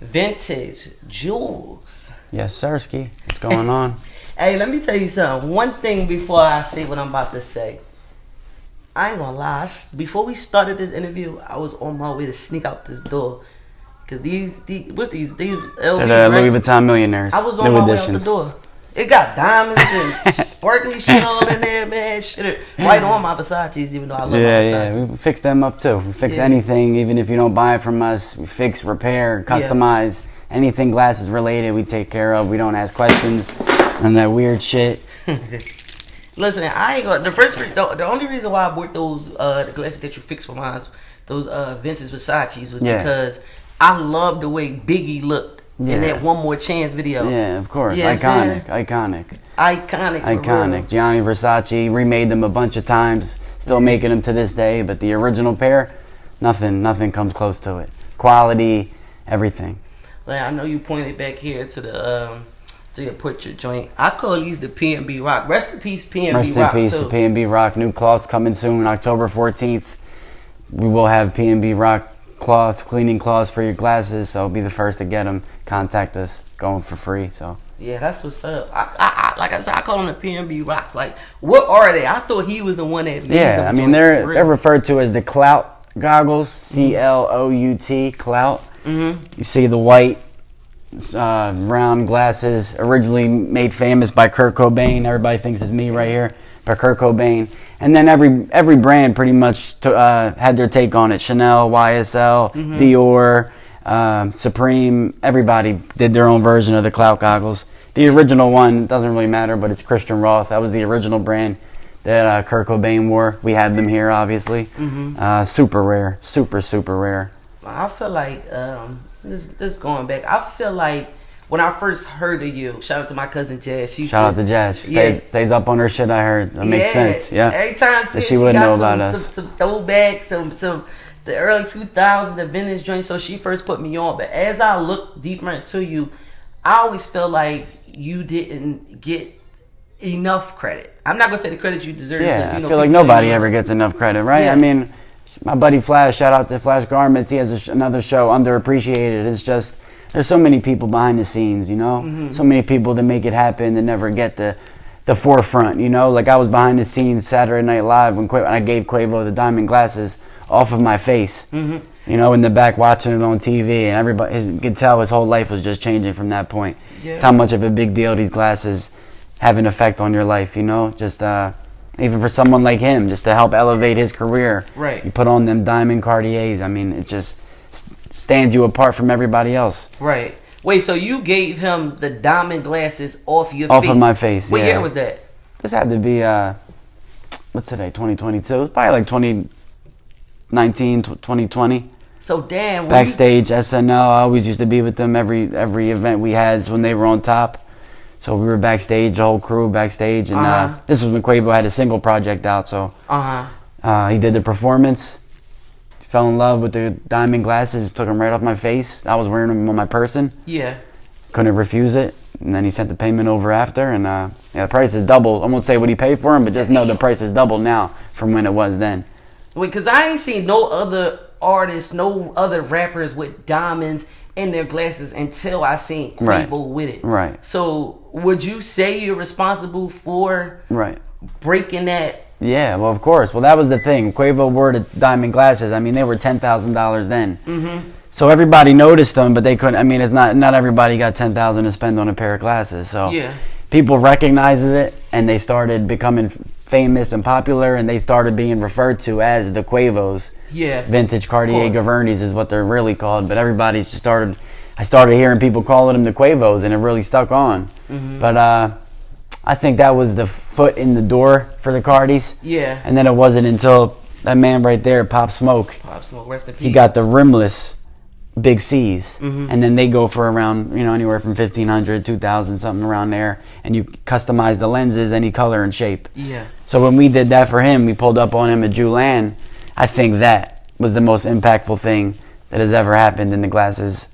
Vintage Julz. Yes, sirski. What's going on? Hey, let me tell you something. One thing before I say what I'm about to say. I ain't gonna lie. Before we started this interview, I was on my way to sneak out this door. Cause what's these? These LVs, They're the right? Louis Vuitton Millionaires. I was on my way out the door. It got diamonds and sparkly shit all in there, man. Shit, right on my Versace's, even though I love my Versace. Yeah. We fix them up too. We fix anything, even if you don't buy it from us. We fix, repair, customize. Anything glasses related, we take care of. We don't ask questions on that weird shit. Listen, I ain't gonna. The only reason why I bought those the glasses that you fixed for mine, those vintage Versace's, was because I love the way Biggie looked in that One More Chance video. Yeah, of course. You know Iconic. Iconic. Gianni Versace remade them a bunch of times. Still making them to this day. But the original pair, nothing comes close to it. Quality, everything. Well, I know you pointed back here to the to your portrait joint. I call these the P&B Rock. Rest in peace, P&B Rock. Rest in peace, the P&B Rock. New cloths coming soon, October 14th. We will have P&B Rock cloths, cleaning cloths for your glasses. So be the first to get them. Contact us. Going for free. So yeah, that's what's up. I like I said, I call them the P&B Rocks. Like, what are they? I thought he was the one that made them. I mean they're referred to as the Clout goggles. CLOUT, Clout. Mm-hmm. You see the white round glasses, originally made famous by Kurt Cobain. Everybody thinks it's me right here, by Kurt Cobain. And then every brand pretty much had their take on it. Chanel, YSL, Dior, Supreme. Everybody did their own version of the Clout goggles. The original one doesn't really matter, but it's Christian Roth. That was the original brand that Kurt Cobain wore. We had them here, obviously. Super rare, super rare. I feel like this going back. I feel like when I first heard of you, shout out to my cousin Jayz. Shout out to Jayz. She stays up on her shit. I heard that makes sense. Yeah. Every time she wouldn't know about us. Some throwbacks, some the early 2000s, the vintage joint. So she first put me on. But as I look deeper into you, I always feel like you didn't get enough credit. I'm not gonna say the credit you deserve. Yeah, I feel like nobody ever gets enough credit, right? Yeah. I mean, my buddy Flash, shout out to Flash Garments. He has another show, Underappreciated. It's just, there's so many people behind the scenes, you know? So many people that make it happen that never get the forefront, you know? Like I was behind the scenes Saturday Night Live when I gave Quavo the diamond glasses off of my face. You know, in the back watching it on TV, and everybody you could tell his whole life was just changing from that point. Yeah. It's how much of a big deal these glasses have an effect on your life, you know? Just even for someone like him, just to help elevate his career. Right. You put on them diamond Cartiers. I mean, it just stands you apart from everybody else. Right. Wait, so you gave him the diamond glasses off your face? Off of my face, What year was that? This had to be, what's today, 2022? It was probably like 2019, 2020. So damn. Backstage, SNL, I always used to be with them every event we had when they were on top. So we were backstage, the whole crew backstage, and this was when Quavo had a single project out. So he did the performance, fell in love with the diamond glasses, took them right off my face. I was wearing them on my person. Yeah. Couldn't refuse it, and then he sent the payment over after, and the price is double. I won't say what he paid for them, but just know the price is double now from when it was then. Wait, because I ain't seen no other artists, no other rappers with diamonds in their glasses until I seen Quavo with it. Right. So would you say you're responsible for breaking that? Yeah, well, of course. Well, that was the thing. Quavo wore the diamond glasses. I mean, they were $10,000 then. So everybody noticed them, but they couldn't. I mean, it's not everybody got $10,000 to spend on a pair of glasses. So people recognized it, and they started becoming famous and popular, and they started being referred to as the Quavos. Yeah. Vintage Cartier Gavernis is what they're really called, but everybody's just started. I started hearing people calling them the Quavos, and it really stuck on. But I think that was the foot in the door for the Cardis. Yeah. And then it wasn't until that man right there, Pop Smoke. Pop Smoke, rest in peace. He got the rimless Big C's, and then they go for around, anywhere from $1,500, $2,000, something around there, and you customize the lenses any color and shape. Yeah. So when we did that for him, we pulled up on him at Julan. I think that was the most impactful thing that has ever happened in the glasses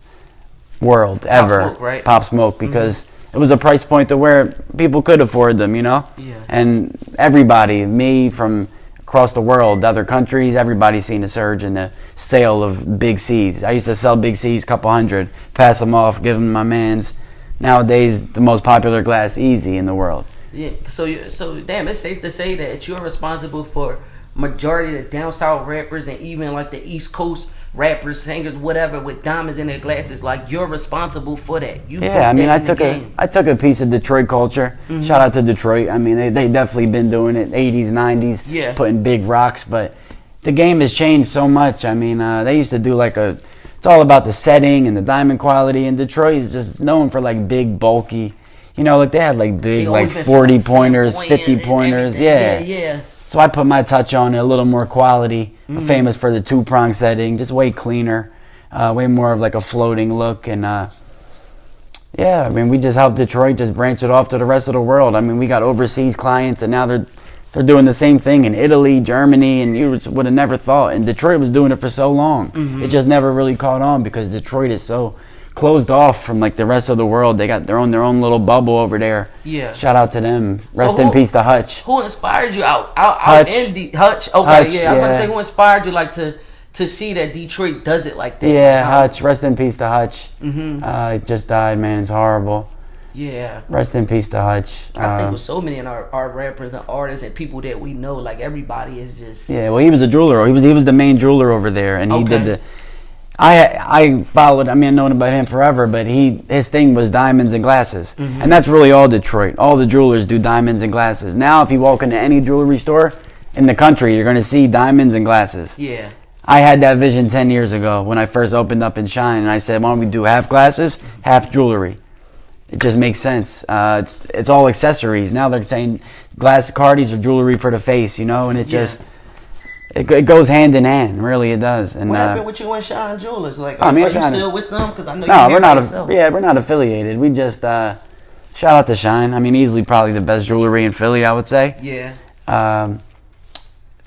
world ever. Pop Smoke, right? Pop Smoke, because it was a price point to where people could afford them, Yeah. And everybody, me from across the world, other countries, everybody's seen a surge in the sale of big C's. I used to sell big C's, couple hundred, pass them off, give them to my mans. Nowadays, the most popular glass Easy in the world. Yeah, so damn, it's safe to say that you're responsible for majority of the down south rappers and even like the East Coast rappers, singers, whatever, with diamonds in their glasses. Like, you're responsible for that. I mean, I took a piece of Detroit culture. Mm-hmm. Shout out to Detroit. I mean, they definitely been doing it 80s, 90s, putting big rocks, but the game has changed so much. I mean, they used to do it's all about the setting and the diamond quality, and Detroit is just known for like big, bulky, you know, like they had like big, like 40 pointers, 50 pointers, yeah. So I put my touch on it, a little more quality. Mm-hmm. Famous for the 2-prong setting, just way cleaner, way more of like a floating look. And I mean, we just helped Detroit just branch it off to the rest of the world. I mean, we got overseas clients, and now they're doing the same thing in Italy, Germany, and you would have never thought. And Detroit was doing it for so long. Mm-hmm. It just never really caught on because Detroit is so closed off from like the rest of the world. They got their own little bubble over there. Yeah. Shout out to them. Rest in peace to Hutch. Who inspired you out Hutch. in Hutch? Okay, Hutch, I was about to say, who inspired you like to see that Detroit does it like that? Yeah, Hutch. Rest in peace to Hutch. Mm-hmm. He just died, man. It's horrible. Yeah. Rest in peace to Hutch. I think with so many in our rappers and artists and people that we know, like everybody is just. Yeah, well, he was a jeweler. He was the main jeweler over there, and he did the. I followed. I mean, I've known about him forever, but his thing was diamonds and glasses, and that's really all Detroit. All the jewelers do diamonds and glasses. Now, if you walk into any jewelry store in the country, you're going to see diamonds and glasses. Yeah. I had that vision 10 years ago when I first opened up in Shine, and I said, why don't we do half glasses, half jewelry? It just makes sense. It's all accessories. Now they're saying glass Cardis are jewelry for the face, you know, and it just. It goes hand in hand, really it does. And what happened with you and Shine Jewelers? Like, are you still with them? Because I know we're not. We're not affiliated. We just shout out to Shine. I mean, easily probably the best jewelry in Philly, I would say. Yeah. I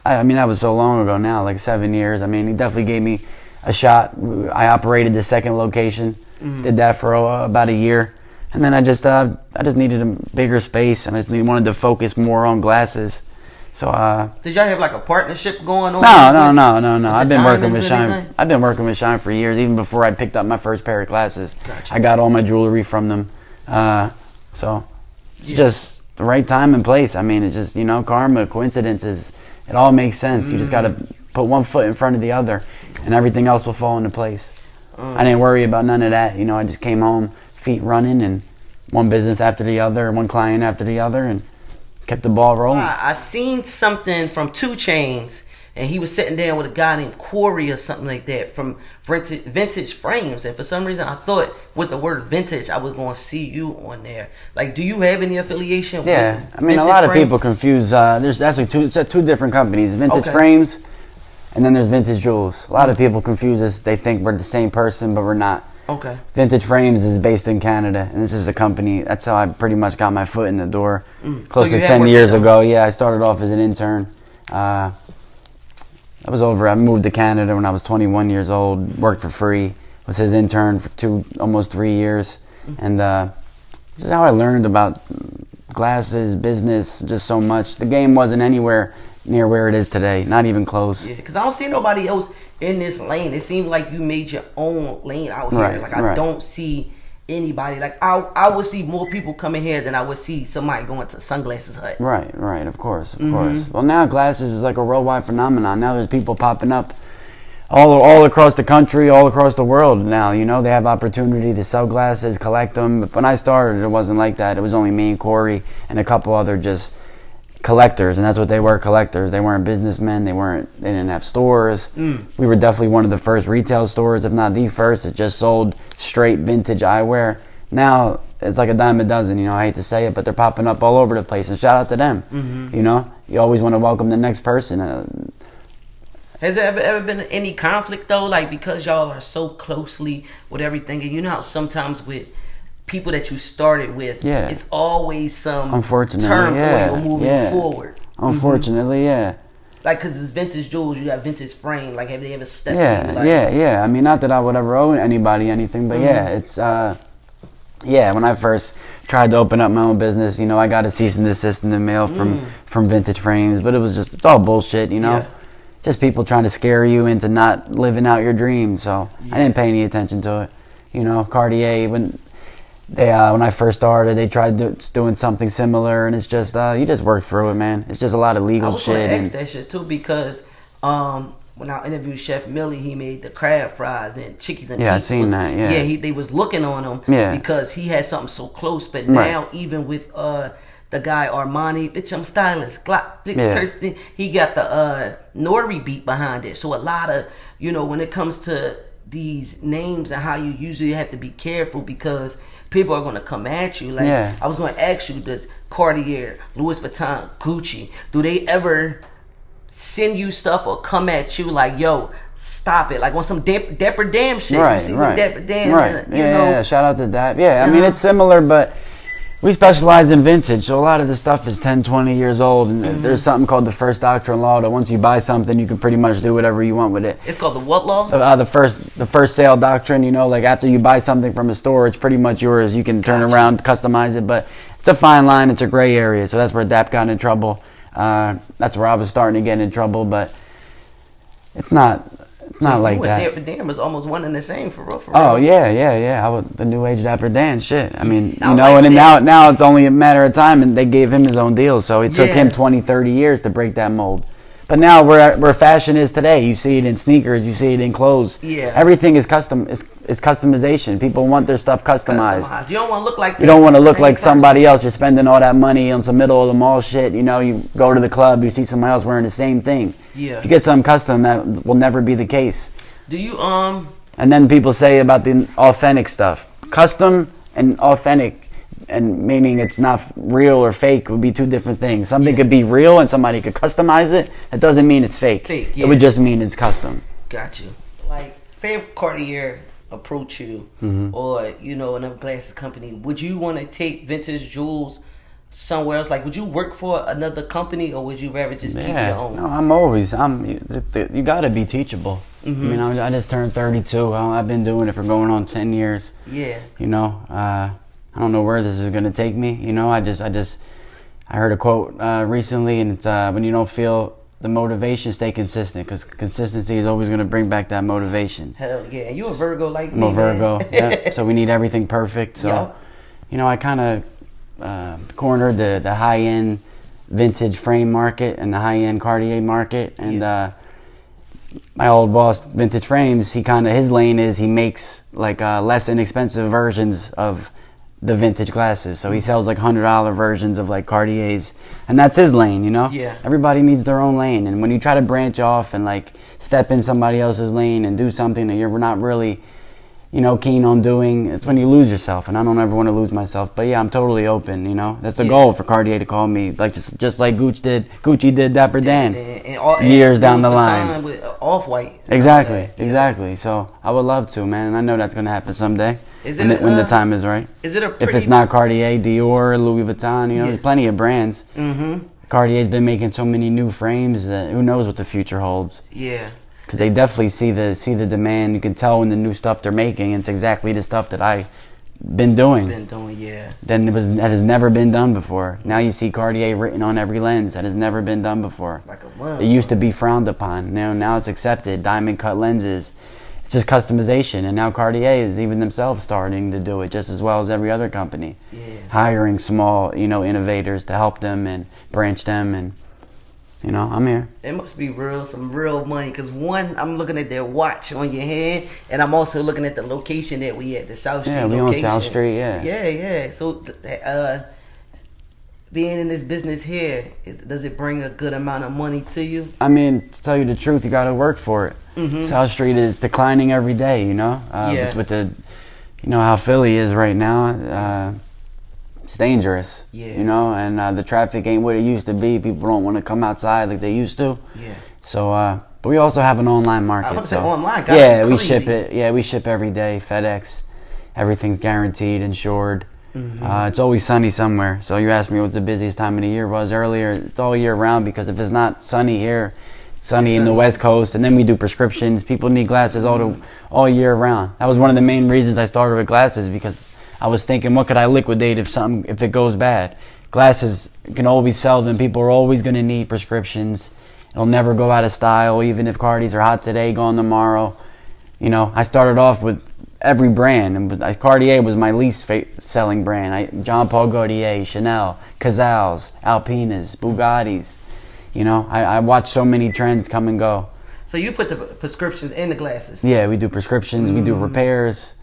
mean, that was so long ago now, like 7 years. I mean, he definitely gave me a shot. I operated the second location, did that for about a year, and then I just needed a bigger space, and I just wanted to focus more on glasses. So did y'all have like a partnership going on? No. I've been working with Shine. I've been working with Shine for years, even before I picked up my first pair of glasses. Gotcha. I got all my jewelry from them. So it's just the right time and place. I mean, it's just, you know, karma, coincidences. It all makes sense. You just got to put one foot in front of the other, and everything else will fall into place. I didn't worry about none of that. You know, I just came home, feet running, and one business after the other, one client after the other, and kept the ball rolling. I seen something from 2 Chainz, and he was sitting down with a guy named Corey or something like that from Vintage Frames, and for some reason I thought with the word vintage I was going to see you on there. Like, do you have any affiliation with I mean, a lot of people confuse, there's actually two different companies, Vintage Frames, and then there's Vintage Julz. A lot of people confuse us. They think we're the same person, but we're not. Okay. Vintage Frames is based in Canada, and this is a company. That's how I pretty much got my foot in the door. Close to 10 years ago. Yeah, I started off as an intern. I moved to Canada when I was 21 years old. Worked for free. Was his intern for almost 3 years, and this is how I learned about glasses, business, just so much. The game wasn't anywhere near where it is today. Not even close. Yeah, because I don't see nobody else in this lane. It seems like you made your own lane out here. Like, I don't see anybody. Like, I would see more people coming here than I would see somebody going to Sunglasses Hut. Right, of course. Well, now glasses is like a worldwide phenomenon. Now there's people popping up all across the country, all across the world now. You know, they have opportunity to sell glasses, collect them. But when I started, it wasn't like that. It was only me and Corey and a couple other just collectors, and that's what they were, collectors. They weren't businessmen. They didn't have stores. We were definitely one of the first retail stores, if not the first. It just sold straight vintage eyewear. Now it's like a dime a dozen, you know. I hate to say it, but they're popping up all over the place, and shout out to them. You know, you always want to welcome the next person. Has there ever been any conflict though, like, because y'all are so closely with everything, and you know how sometimes with people that you started with, it's always some turmoil moving forward. Unfortunately, Like, because it's Vintage Julz, you got Vintage Frame. Like, have they ever stepped in? Like, I mean, not that I would ever owe anybody anything, but it's Yeah, when I first tried to open up my own business, you know, I got a cease and desist in the mail from Vintage Frames, but it's all bullshit, you know. Yeah. Just people trying to scare you into not living out your dreams. So I didn't pay any attention to it. You know, Cartier, when I first started, they tried doing something similar, and it's just you just work through it, man. It's just a lot of legal shit. I was gonna ask that shit too, because when I interviewed Chef Millie, he made the crab fries and chickies and I seen that. Yeah, they was looking on him because he had something so close. But now even with the guy Armani, bitch, I'm stylish, he got the Nori beat behind it. So a lot of, you know, when it comes to these names and how you usually have to be careful, because people are going to come at you. Like, I was going to ask you, does Cartier, Louis Vuitton, Gucci, do they ever send you stuff or come at you like, yo, stop it, like on some Dapper Dan shit? Right. Dapper Dan, right. You know? Yeah, shout out to that. Yeah, I mean, it's similar, but we specialize in vintage, so a lot of the stuff is 10, 20 years old, and there's something called the first doctrine law, that once you buy something, you can pretty much do whatever you want with it. It's called the what law? The first sale doctrine, you know, like after you buy something from a store, it's pretty much yours. You can turn around, customize it, but it's a fine line, it's a gray area, so that's where DAP got in trouble. That's where I was starting to get in trouble, but it's not like that. Dapper Dan was almost one and the same for real. Oh yeah. I was the new age Dapper Dan shit. I mean, you know, like and now it's only a matter of time, and they gave him his own deal, so it took him 20, 30 years to break that mold. But now where fashion is today, you see it in sneakers, you see it in clothes. Yeah. Everything is custom. Is customization. People want their stuff customized. You don't want to look like. You don't want to look like somebody else. You're spending all that money on some middle of the mall shit. You know, you go to the club, you see somebody else wearing the same thing. Yeah. If you get something custom, that will never be the case. Do you And then people say about the authentic stuff. Custom and authentic, and meaning it's not real or fake, would be two different things. Something could be real and somebody could customize it. That doesn't mean it's fake. It would just mean it's custom. Got you. Like, say Cartier approach you, or, you know, another glasses company, would you want to take Vintage Julz somewhere else? Like, would you work for another company, or would you rather just keep your own? No, you gotta be teachable. I mean, I just turned 32. I've been doing it for going on 10 years. Yeah. You know, I don't know where this is gonna take me. You know, I heard a quote recently, and it's when you don't feel the motivation, stay consistent, because consistency is always gonna bring back that motivation. Hell yeah. You a Virgo like me, I'm a Virgo. Yeah. So we need everything perfect. So, you know, I kind of cornered the high-end vintage frame market and the high-end Cartier market, and my old boss, Vintage Frames, his lane is he makes like less inexpensive versions of the vintage glasses. So he sells like $100 versions of like Cartiers, and that's his lane, you know? Yeah. Everybody needs their own lane, and when you try to branch off and like step in somebody else's lane and do something that you're not really, you know, keen on doing, it's when you lose yourself, and I don't ever want to lose myself. But yeah, I'm totally open, you know. That's the goal for Cartier to call me, like just like Gucci did Dapper Dan years down the line. With Off-White. Exactly. So I would love to, man, and I know that's going to happen someday. When the time is right. Is it if it's not Cartier, Dior, Louis Vuitton, you know, there's plenty of brands. Cartier's been making so many new frames that who knows what the future holds. Yeah. Because they definitely see the demand. You can tell when the new stuff they're making, it's exactly the stuff that I've been doing. That has never been done before. Now you see Cartier written on every lens. That has never been done before. It used to be frowned upon. Now it's accepted. Diamond cut lenses. It's just customization, and now Cartier is even themselves starting to do it just as well as every other company. Hiring small, you know, innovators to help them and branch them, and you know, I'm here. It must be some real money, because one, I'm looking at their watch on your hand, and I'm also looking at the location that we at, the South Street location. Yeah, we on South Street, Yeah. So, being in this business here, does it bring a good amount of money to you? I mean, to tell you the truth, you got to work for it. South Street is declining every day, you know? With the, you know, how Philly is right now, it's dangerous, you know? And the traffic ain't what it used to be. People don't want to come outside like they used to. So, but we also have an online market. I was saying online. We ship it. Yeah, we ship every day, FedEx. Everything's guaranteed, insured. It's always sunny somewhere. So you asked me what the busiest time of the year was earlier. It's all year round, because if it's not sunny here, it's sunny in the West Coast, and then we do prescriptions. People need glasses all year round. That was one of the main reasons I started with glasses, because I was thinking, what could I liquidate if it goes bad? Glasses can always sell them. People are always going to need prescriptions. It'll never go out of style, even if Cardis are hot today, gone tomorrow. You know, I started off with every brand, and Cartier was my least selling brand. Jean Paul Gaultier, Chanel, Cazals, Alpinas, Bugattis. You know, I watched so many trends come and go. So you put the prescriptions in the glasses? Yeah, we do prescriptions, we do repairs,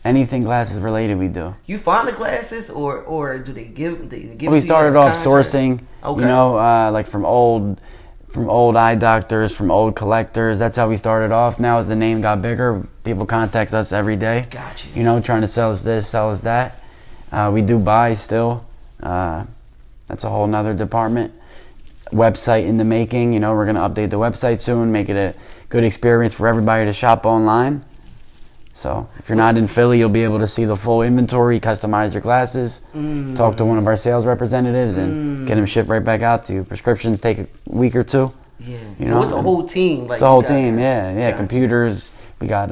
anything glasses related we do. You find the glasses, or do they give? We started off sourcing, you know, like from old eye doctors, from old collectors. That's how we started off. Now as the name got bigger, people contact us every day. Gotcha. You know, trying to sell us this, sell us that. We do buy still. That's a whole nother department. Website in the making. You know, we're gonna update the website soon, make it a good experience for everybody to shop online. So if you're not in Philly, you'll be able to see the full inventory, customize your glasses, talk to one of our sales representatives, and get them shipped right back out to you. Prescriptions take a week or two. Yeah. You so know? It's a whole team. Like, it's a whole team. Yeah. Gotcha. Computers. We got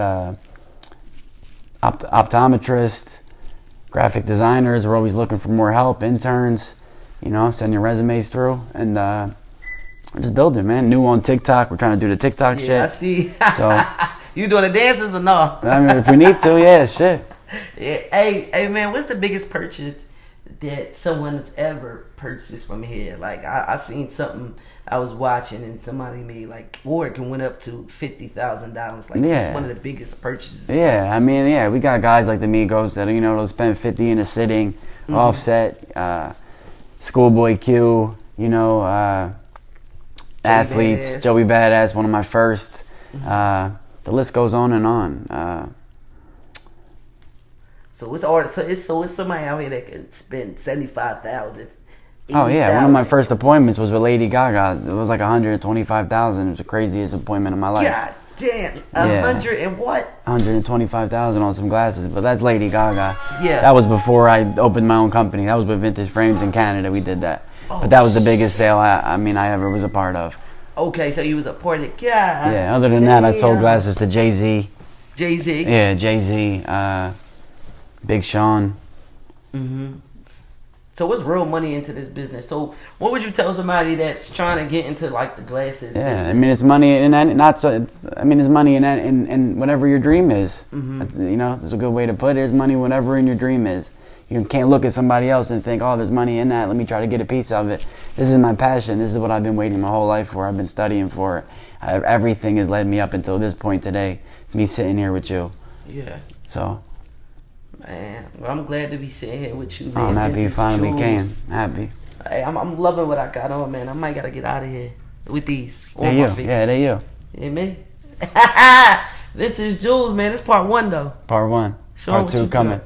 optometrists, graphic designers. We're always looking for more help. Interns. You know, send your resumes through, and we're just building, man. New on TikTok. We're trying to do the TikTok shit. I see. So you doing the dances or no? I mean, if we need to, yeah, shit. Yeah. Hey, man, what's the biggest purchase that someone has ever purchased from here? Like, I seen something I was watching, and somebody made like Oregon went up to $50,000. Like, it's one of the biggest purchases. Yeah, I mean, yeah, we got guys like the Migos that, you know, they'll spend 50 in a sitting, Offset. Schoolboy Q, you know, athletes, Joey Badass, one of my first. The list goes on and on. So it's somebody out here that can spend $75,000. Oh yeah, one of my first appointments was with Lady Gaga. It was like $125,000. It was the craziest appointment of my life. God damn, 100 and what? $125,000 on some glasses, but that's Lady Gaga. Yeah. That was before I opened my own company. That was with Vintage Frames in Canada. We did that. But that was the biggest sale I ever was a part of. Okay, so you was a part of God. Yeah. Other than that, I sold glasses to Jayz. Jayz. Yeah, Jayz. Big Sean. So what's real money into this business? So what would you tell somebody that's trying to get into like the glasses business? I mean, it's money in that, it's money in whatever your dream is. You know, there's a good way to put it. There's money whatever in your dream is. You can't look at somebody else and think, oh, there's money in that. Let me try to get a piece of it. This is my passion. This is what I've been waiting my whole life for. I've been studying for it. Everything has led me up until this point today. Me sitting here with you. Yeah. So. Man, well, I'm glad to be sitting here with you, man. Oh, I'm happy you finally came. Happy. Hey, I'm loving what I got on, man. I might gotta get out of here with these. They you. Yeah, they you. Yeah, me. Vintage Julz, man. It's part 1 though. Part 1. Part 2 coming.